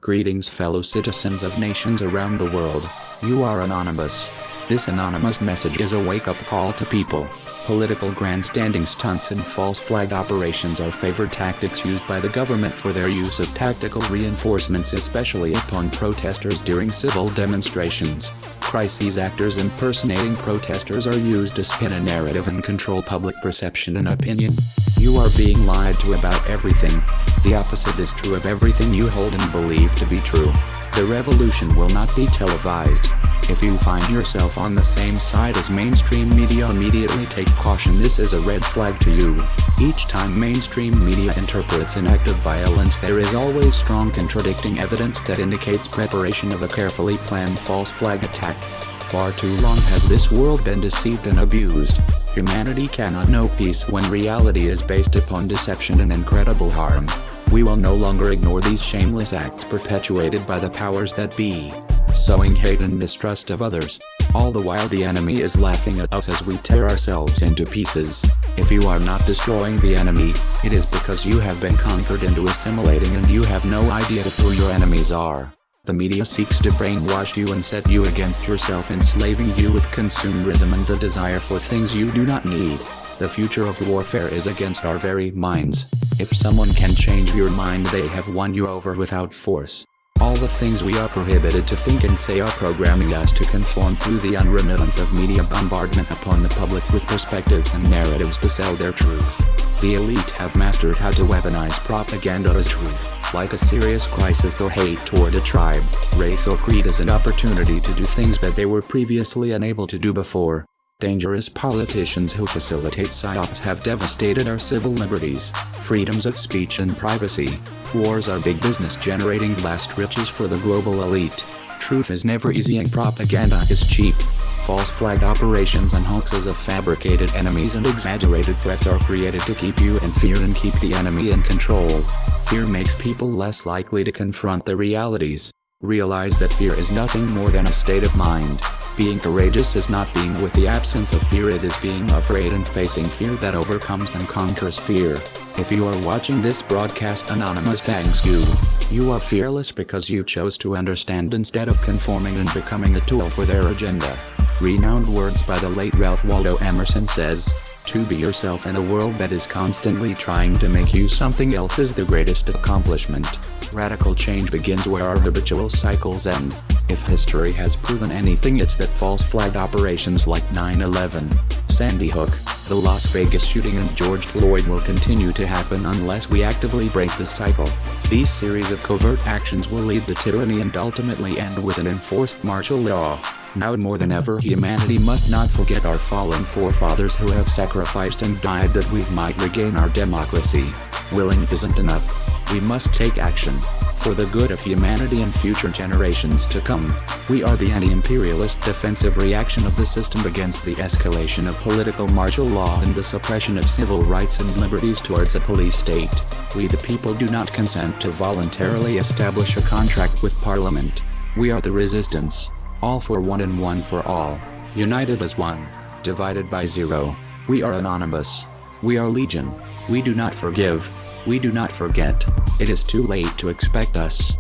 Greetings fellow citizens of nations around the world. You are anonymous. This anonymous message is a wake-up call to people. Political grandstanding stunts and false flag operations are favored tactics used by the government for their use of tactical reinforcements, especially upon protesters during civil demonstrations. Crises actors impersonating protesters are used to spin a narrative and control public perception and opinion. You are being lied to about everything. The opposite is true of everything you hold and believe to be true. The revolution will not be televised. If you find yourself on the same side as mainstream media, immediately take caution. This is a red flag to you. Each time mainstream media interprets an act of violence, there is always strong contradicting evidence that indicates preparation of a carefully planned false flag attack. Far too long has this world been deceived and abused. Humanity cannot know peace when reality is based upon deception and incredible harm. We will no longer ignore these shameless acts perpetuated by the powers that be, sowing hate and mistrust of others. All the while the enemy is laughing at us as we tear ourselves into pieces. If you are not destroying the enemy, it is because you have been conquered into assimilating and you have no idea who your enemies are. The media seeks to brainwash you and set you against yourself, enslaving you with consumerism and the desire for things you do not need. The future of warfare is against our very minds. If someone can change your mind, they have won you over without force. All the things we are prohibited to think and say are programming us to conform through the unremittance of media bombardment upon the public with perspectives and narratives to sell their truth. The elite have mastered how to weaponize propaganda as truth. Like a serious crisis or hate toward a tribe, race or creed as an opportunity to do things that they were previously unable to do before. Dangerous politicians who facilitate psyops have devastated our civil liberties, freedoms of speech and privacy. Wars are big business, generating vast riches for the global elite. Truth is never easy and propaganda is cheap. False flag operations and hoaxes of fabricated enemies and exaggerated threats are created to keep you in fear and keep the enemy in control. Fear makes people less likely to confront the realities. Realize that fear is nothing more than a state of mind. Being courageous is not being with the absence of fear, it is being afraid and facing fear that overcomes and conquers fear. If you are watching this broadcast, anonymous thanks you. You are fearless because you chose to understand instead of conforming and becoming a tool for their agenda. Renowned words by the late Ralph Waldo Emerson says, "To be yourself in a world that is constantly trying to make you something else is the greatest accomplishment." Radical change begins where our habitual cycles end. If history has proven anything, it's that false flag operations like 9/11, Sandy Hook, the Las Vegas shooting and George Floyd will continue to happen unless we actively break the cycle. These series of covert actions will lead to tyranny and ultimately end with an enforced martial law. Now more than ever, humanity must not forget our fallen forefathers who have sacrificed and died that we might regain our democracy. Willing isn't enough. We must take action. For the good of humanity and future generations to come. We are the anti-imperialist defensive reaction of the system against the escalation of political martial law and the suppression of civil rights and liberties towards a police state. We the people do not consent to voluntarily establish a contract with Parliament. We are the resistance. All for one and one for all. United as one. Divided by zero. We are anonymous. We are legion. We do not forgive. We do not forget. It is too late to expect us.